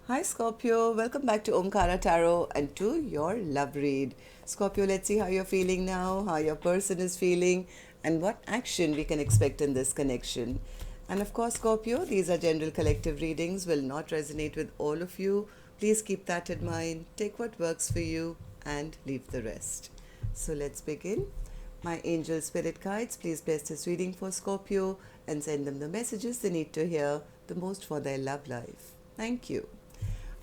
Hi Scorpio, welcome back to Omkaratarot and to your love read. Scorpio, let's see how you're feeling now, how your person is feeling, and what action we can expect in this connection. And of course, Scorpio, these are general collective readings, will not resonate with all of you. Please keep that in mind. Take what works for you and leave the rest. So let's begin. My angel spirit guides, please bless this reading for Scorpio and send them the messages they need to hear the most for their love life. Thank you.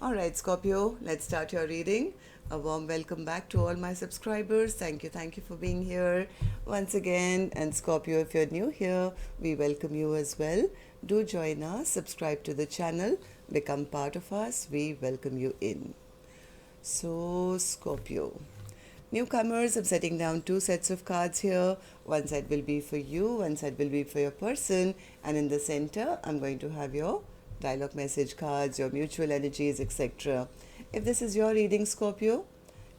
Alright, Scorpio, let's start your reading. A warm welcome back to all my subscribers. Thank you for being here once again. And Scorpio, if you're new here, we welcome you as well. Do join us, subscribe to the channel, become part of us. We welcome you in. So, Scorpio. Newcomers, I'm setting down two sets of cards here. One side will be for you, one side will be for your person, and in the center, I'm going to have your dialogue message cards, your mutual energies, etc. If this is your reading, Scorpio,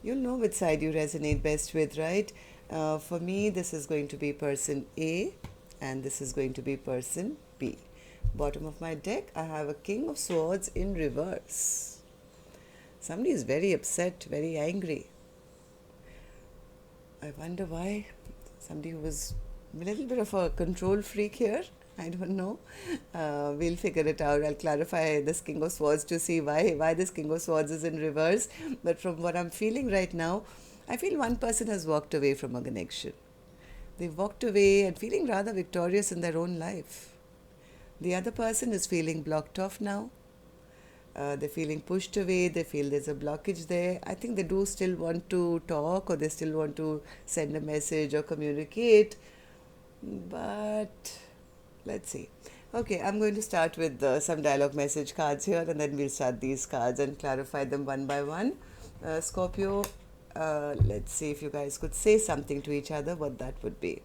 you'll know which side you resonate best with, right? For me, this is going to be person A, and this is going to be person B. Bottom of my deck, I have a King of Swords in reverse. Somebody is very upset, very angry. I wonder why. Somebody who was a little bit of a control freak here. I don't know. We'll figure it out. I'll clarify this King of Swords to see why this King of Swords is in reverse. But from what I'm feeling right now, I feel one person has walked away from a connection. They've walked away and feeling rather victorious in their own life. The other person is feeling blocked off now. They're feeling pushed away. They feel there's a blockage there. I think they do still want to talk, or they still want to send a message or communicate. But let's see. Okay, I'm going to start with some dialogue message cards here, and then we'll start these cards and clarify them one by one. Scorpio, let's see if you guys could say something to each other, what that would be.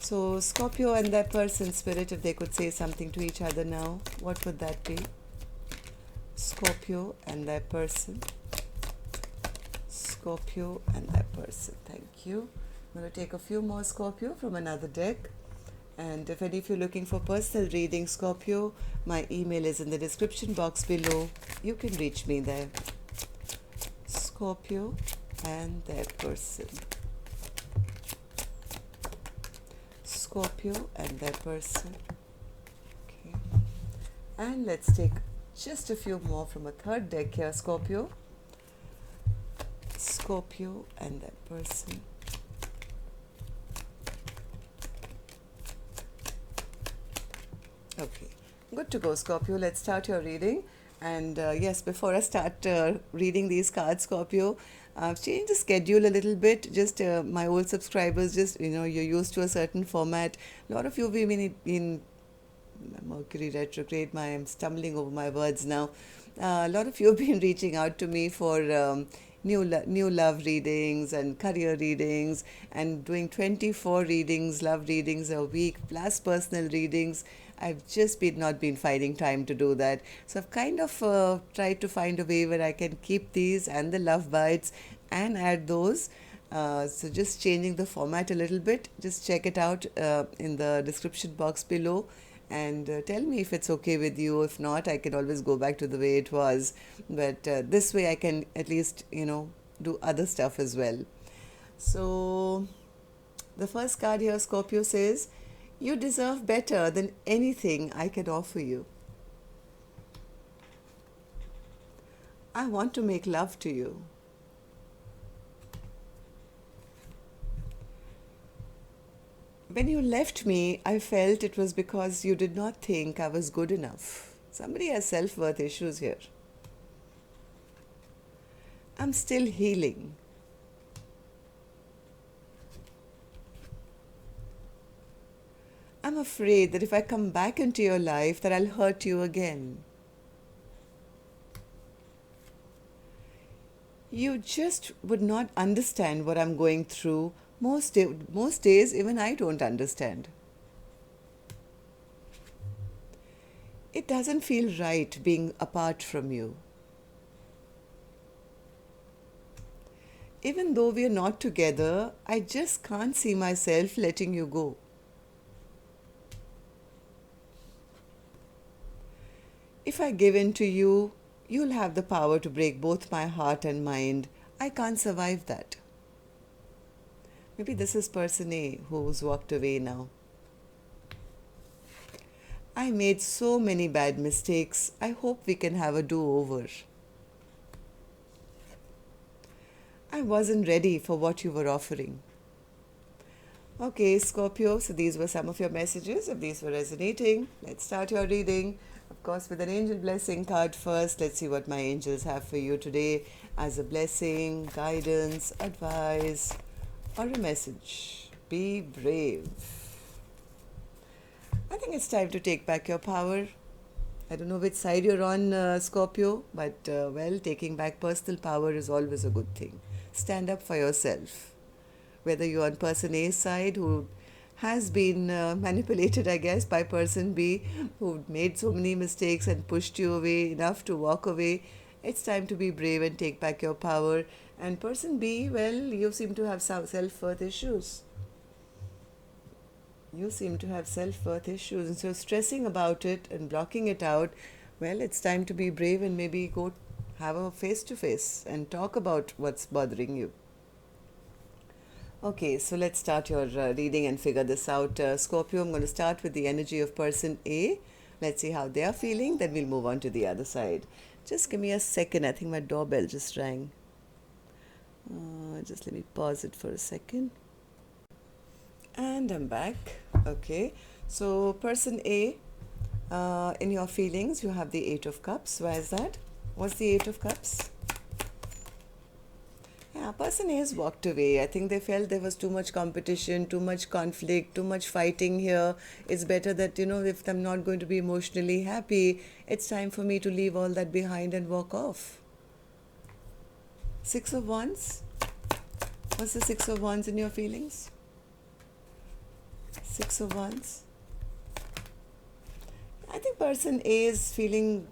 So, Scorpio and that person, spirit, if they could say something to each other now, what would that be? Scorpio and that person. Scorpio and that person. Thank you. I'm going to take a few more Scorpio from another deck. And if any of you are looking for personal reading, Scorpio, my email is in the description box below. You can reach me there. Scorpio and that person. Scorpio and that person. Okay. And let's take just a few more from a third deck here, Scorpio. Scorpio and that person. Okay, good to go, Scorpio. Let's start your reading. And yes, before I start reading these cards, Scorpio, I've changed the schedule a little bit. Just my old subscribers, just, you're used to a certain format. A lot of you have been in Mercury retrograde. I'm stumbling over my words now. A lot of you have been reaching out to me for new love readings and career readings, and doing 24 readings, love readings a week, plus personal readings. I've just not been finding time to do that. So I've kind of tried to find a way where I can keep these and the love bites and add those. So just changing the format a little bit. Just check it out in the description box below. And tell me if it's okay with you. If not, I can always go back to the way it was. But this way I can at least, do other stuff as well. So the first card here, Scorpio, says, you deserve better than anything I can offer you. I want to make love to you. When you left me, I felt it was because you did not think I was good enough. Somebody has self-worth issues here. I'm still healing. I'm afraid that if I come back into your life, that I'll hurt you again. You just would not understand what I'm going through. Most days, even I don't understand. It doesn't feel right being apart from you. Even though we are not together, I just can't see myself letting you go. If I give in to you, You'll have the power to break both my heart and mind. I can't survive that. Maybe this is person A who's walked away now. I made so many bad mistakes. I hope we can have a do-over. I wasn't ready for what you were offering. Okay, Scorpio, so these were some of your messages. If these were resonating, let's start your reading. Of course, with an angel blessing card first. Let's see what my angels have for you today as a blessing, guidance, advice, or a message. Be brave. I think it's time to take back your power. I don't know which side you're on, Scorpio, but well, taking back personal power is always a good thing. Stand up for yourself. Whether you're on person A's side, who has been manipulated, I guess, by person B, who made so many mistakes and pushed you away enough to walk away, it's time to be brave and take back your power. And person B, well, you seem to have self-worth issues. You seem to have self-worth issues, and so stressing about it and blocking it out, well, it's time to be brave and maybe go have a face-to-face and talk about what's bothering you. Okay, so let's start your reading and figure this out. Scorpio, I'm going to start with the energy of person A. Let's see how they are feeling, then we'll move on to the other side. Just give me a second. I think my doorbell just rang. Just let me pause it for a second. And I'm back. Okay, so person A, in your feelings, you have the Eight of Cups. Why is that? What's the Eight of Cups? Yeah, person A has walked away. I think they felt there was too much competition, too much conflict, too much fighting here. It's better that, if I'm not going to be emotionally happy, it's time for me to leave all that behind and walk off. Six of Wands. What's the Six of Wands in your feelings? Six of Wands. I think person A is feeling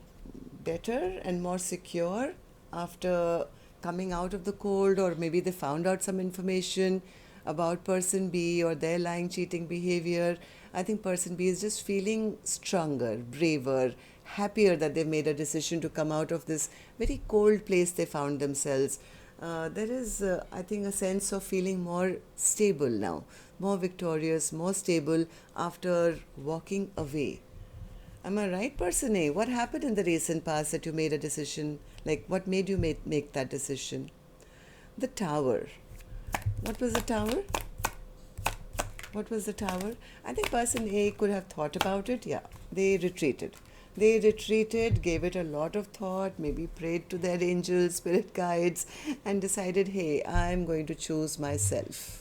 better and more secure after coming out of the cold, or maybe they found out some information about person B or their lying, cheating behavior. I think person B is just feeling stronger, braver, happier that they've made a decision to come out of this very cold place they found themselves. There is, I think, a sense of feeling more stable now, more victorious, more stable after walking away. Am I right, person A? What happened in the recent past that you made a decision? Like, what made you make that decision? The Tower. What was the Tower? What was the Tower? I think person A could have thought about it. Yeah, they retreated. They retreated, gave it a lot of thought, maybe prayed to their angels, spirit guides, and decided, hey, I'm going to choose myself.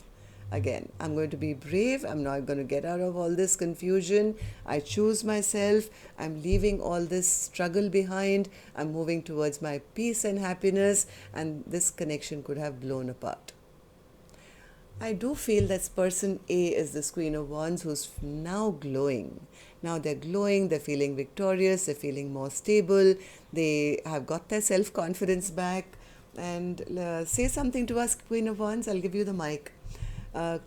Again, I'm going to be brave. I'm not going to get out of all this confusion. I choose myself. I'm leaving all this struggle behind. I'm moving towards my peace and happiness, and this connection could have blown apart. I do feel that person A is this Queen of Wands who's now glowing. Now they're glowing, they're feeling victorious, they're feeling more stable, they have got their self-confidence back. And say something to us, Queen of Wands. I'll give you the mic.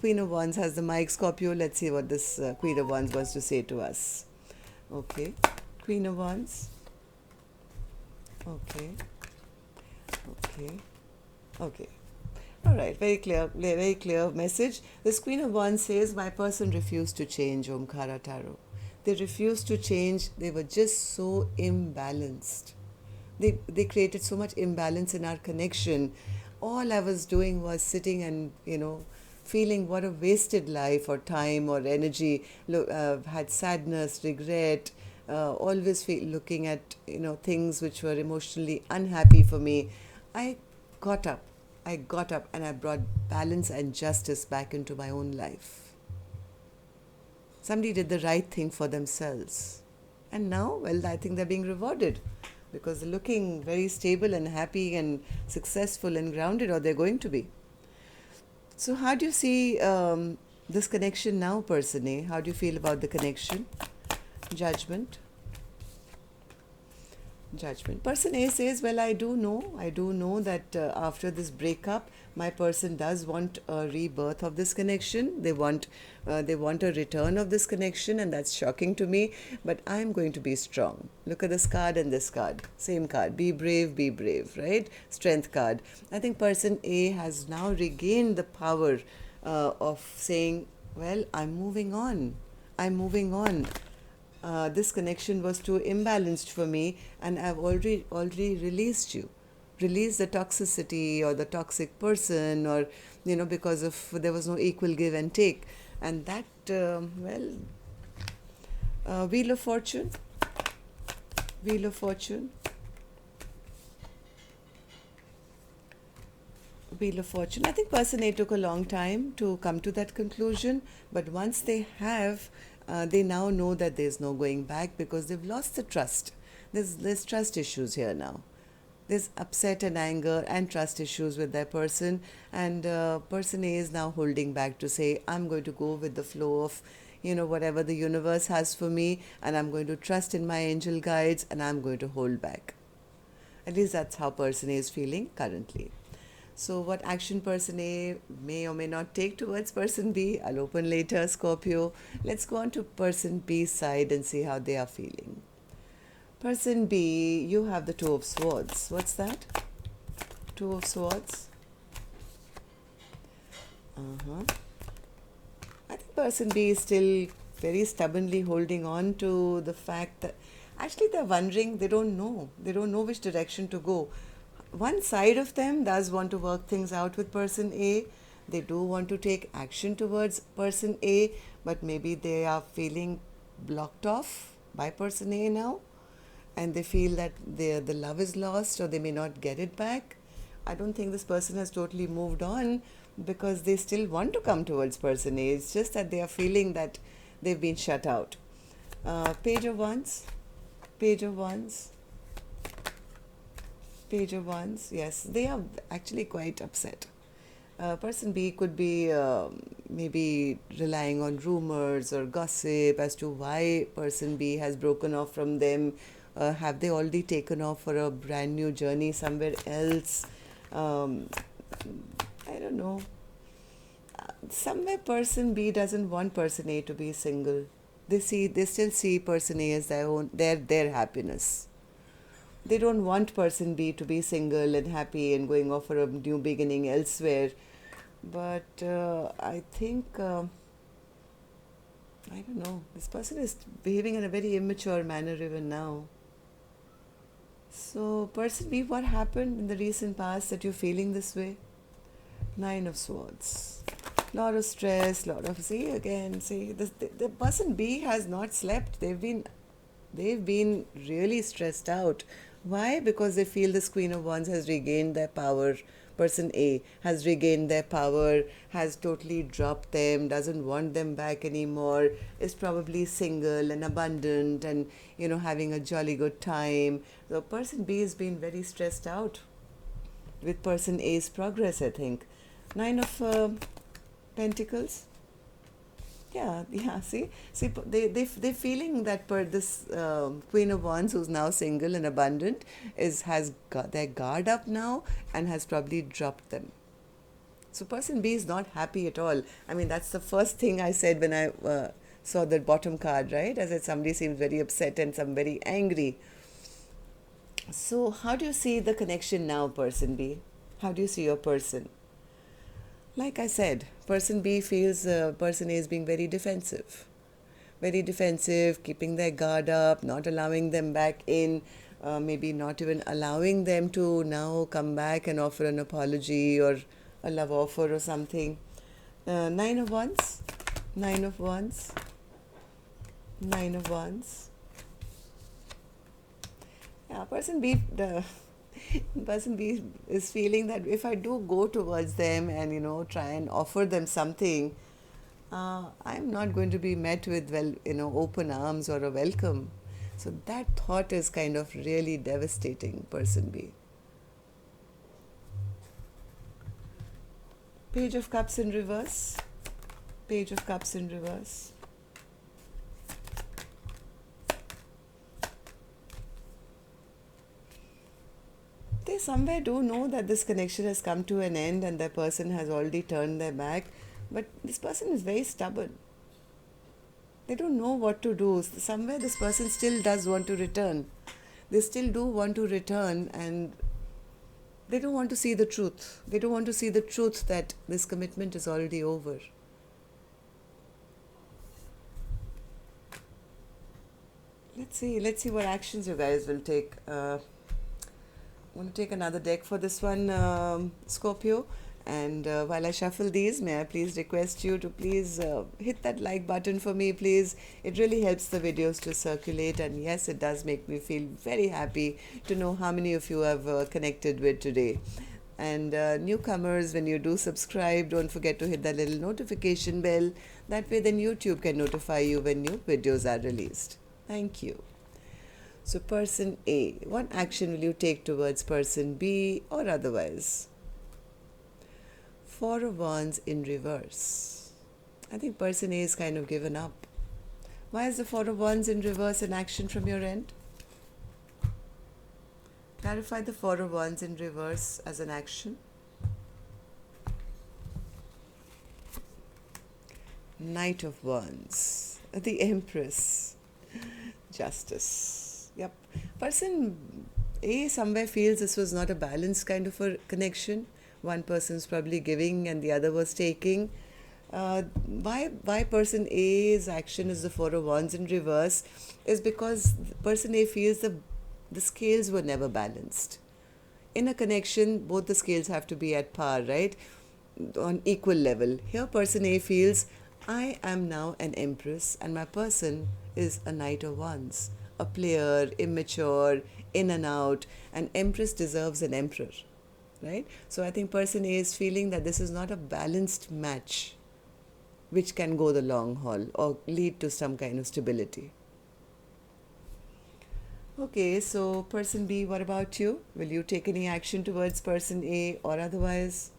Queen of Wands has the mic. Scorpio, let's see what this Queen of Wands wants to say to us. Okay, Queen of Wands. Okay. All right, very clear message. This Queen of Wands says, my person refused to change, Omkaratarot. They refused to change. They were just so imbalanced. They created so much imbalance in our connection. All I was doing was sitting and, feeling what a wasted life or time or energy. Had sadness, regret, always looking at, things which were emotionally unhappy for me. I got up and I brought balance and justice back into my own life. Somebody did the right thing for themselves. And now, well, I think they're being rewarded because they're looking very stable and happy and successful and grounded, or they're going to be. So how do you see this connection now, person A? How do you feel about the connection? Judgment. Judgment. Person A says, well, I do know that after this breakup, my person does want a rebirth of this connection. They want a return of this connection, and that's shocking to me. But I'm going to be strong. Look at this card and this card, same card. Be brave, right? Strength card. I think person A has now regained the power of saying, well, I'm moving on. This connection was too imbalanced for me, and I've already released you. Release the toxicity or the toxic person, or because of there was no equal give and take. And that Wheel of Fortune. Wheel of Fortune. Wheel of Fortune. I think person A took a long time to come to that conclusion, but once they have, they now know that there's no going back, because they've lost the trust. There's trust issues here now. There's upset and anger and trust issues with their person, and person A is now holding back to say, I'm going to go with the flow of whatever the universe has for me, and I'm going to trust in my angel guides, and I'm going to hold back. At least that's how person A is feeling currently. So what action person A may or may not take towards person B, I'll open later, Scorpio. Let's go on to person B's side and see how they are feeling. Person B, you have the Two of Swords. What's that? Two of Swords. I think person B is still very stubbornly holding on to the fact that actually they're wondering, they don't know which direction to go. One side of them does want to work things out with person A. They do want to take action towards person A, but maybe they are feeling blocked off by person A now, and they feel that the love is lost, or they may not get it back. I don't think this person has totally moved on, because they still want to come towards person A. It's just that they are feeling that they've been shut out. Page of Wands. Page of Wands. Page of Wands. Yes, they are actually quite upset. Person B could be maybe relying on rumors or gossip as to why person B has broken off from them. Have they already taken off for a brand new journey somewhere else? I don't know. Somewhere person B doesn't want person A to be single. They still see person A as their happiness. They don't want person B to be single and happy and going off for a new beginning elsewhere. But I think, I don't know, this person is behaving in a very immature manner even now. So person B, what happened in the recent past that you're feeling this way? Nine of Swords. Lot of stress, the person B has not slept. They've been really stressed out. Why? Because they feel this Queen of Wands has regained their power. Person A has regained their power, has totally dropped them, doesn't want them back anymore, is probably single and abundant and, having a jolly good time. So person B has been very stressed out with person A's progress, I think. Nine of Pentacles. Yeah. See, they're feeling that this Queen of Wands, who's now single and abundant, has got their guard up now and has probably dropped them. So person B is not happy at all. I mean, that's the first thing I said when I saw the bottom card, right? I said somebody seems very upset and some very angry. So how do you see the connection now, person B? How do you see your person? Like I said, person B feels person A is being very defensive, keeping their guard up, not allowing them back in, maybe not even allowing them to now come back and offer an apology or a love offer or something. Nine of Wands. Yeah, person B is feeling that if I do go towards them and try and offer them something, I'm not going to be met with open arms or a welcome. So that thought is kind of really devastating, person B. Page of Cups in reverse. Page of Cups in reverse. They somewhere do know that this connection has come to an end and their person has already turned their back, but this person is very stubborn. They don't know what to do. Somewhere this person still does want to return. They still do want to return, and they don't want to see the truth. They don't want to see the truth that this commitment is already over. Let's see what actions you guys will take. I want to take another deck for this one, Scorpio. And while I shuffle these, may I please request you to please hit that like button for me, please. It really helps the videos to circulate, and yes, it does make me feel very happy to know how many of you have connected with today. And newcomers, when you do subscribe, don't forget to hit that little notification bell. That way then YouTube can notify you when new videos are released. Thank you. So person A, what action will you take towards person B or otherwise? Four of Wands in reverse. I think person A is kind of given up. Why is the Four of Wands in reverse an action from your end? Clarify the Four of Wands in reverse as an action. Knight of Wands. The Empress. Justice. Yep. Person A somewhere feels this was not a balanced kind of a connection. One person's probably giving and the other was taking. Why person A's action is the Four of Wands in reverse is because person A feels the scales were never balanced. In a connection, both the scales have to be at par, right? On equal level. Here person A feels, I am now an Empress and my person is a Knight of Wands. A player, immature, in and out. An Empress deserves an Emperor. Right? So I think person A is feeling that this is not a balanced match which can go the long haul or lead to some kind of stability. Okay, so person B, what about you? Will you take any action towards person A or otherwise?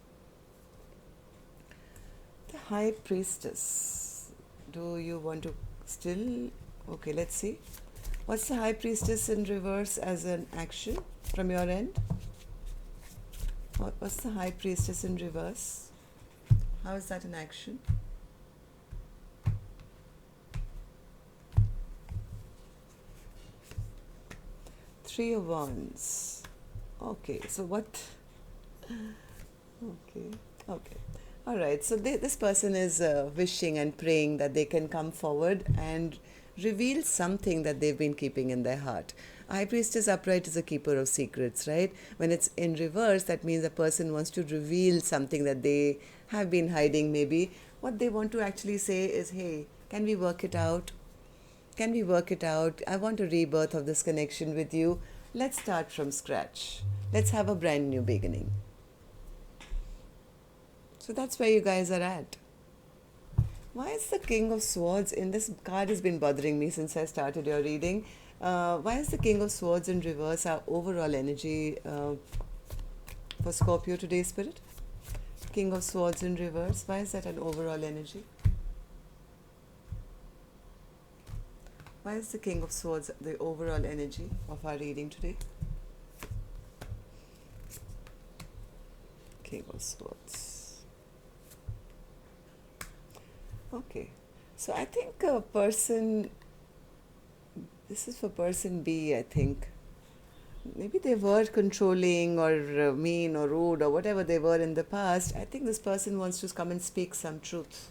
The High Priestess. Do you want to still? Okay, let's see. What's the High Priestess in reverse as an action from your end? What's the High Priestess in reverse? How is that an action? Three of Wands. Okay, so what? Okay. All right, so this person is wishing and praying that they can come forward and reveal something that they've been keeping in their heart. High Priestess upright is a keeper of secrets, right? When it's in reverse, that means a person wants to reveal something that they have been hiding maybe. What they want to actually say is, hey, can we work it out? Can we work it out? I want a rebirth of this connection with you. Let's start from scratch. Let's have a brand new beginning. So that's where you guys are at. Why is the King of Swords in this card has been bothering me since I started your reading. Why is the King of Swords in reverse our overall energy for Scorpio today, Spirit? King of Swords in reverse. Why is that an overall energy? Why is the King of Swords the overall energy of our reading today? King of Swords. Okay, so I think a person, this is for person B, I think. Maybe they were controlling or mean or rude or whatever they were in the past. I think this person wants to come and speak some truth.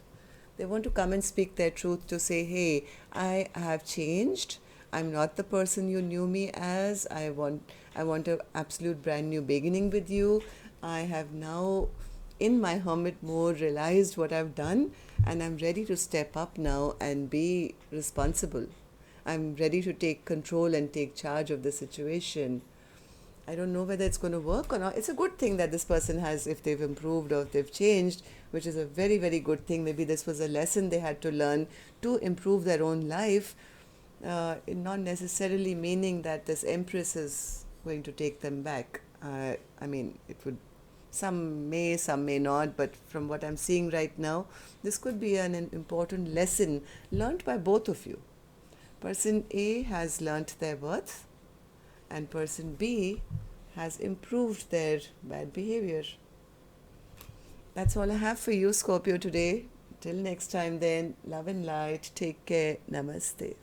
They want to come and speak their truth to say, hey, I have changed. I'm not the person you knew me as. I want an absolute brand new beginning with you. I have now, in my hermit mode, realized what I've done, and I'm ready to step up now and be responsible. I'm ready to take control and take charge of the situation. I don't know whether it's going to work or not. It's a good thing that this person has, if they've improved or if they've changed, which is a very, very good thing. Maybe this was a lesson they had to learn to improve their own life, not necessarily meaning that this Empress is going to take them back. I mean, it would, some may not, but from what I'm seeing right now, this could be an important lesson learned by both of you. Person A has learnt their worth, and person B has improved their bad behavior. That's all I have for you, Scorpio, today. Till next time, then, love and light. Take care. Namaste.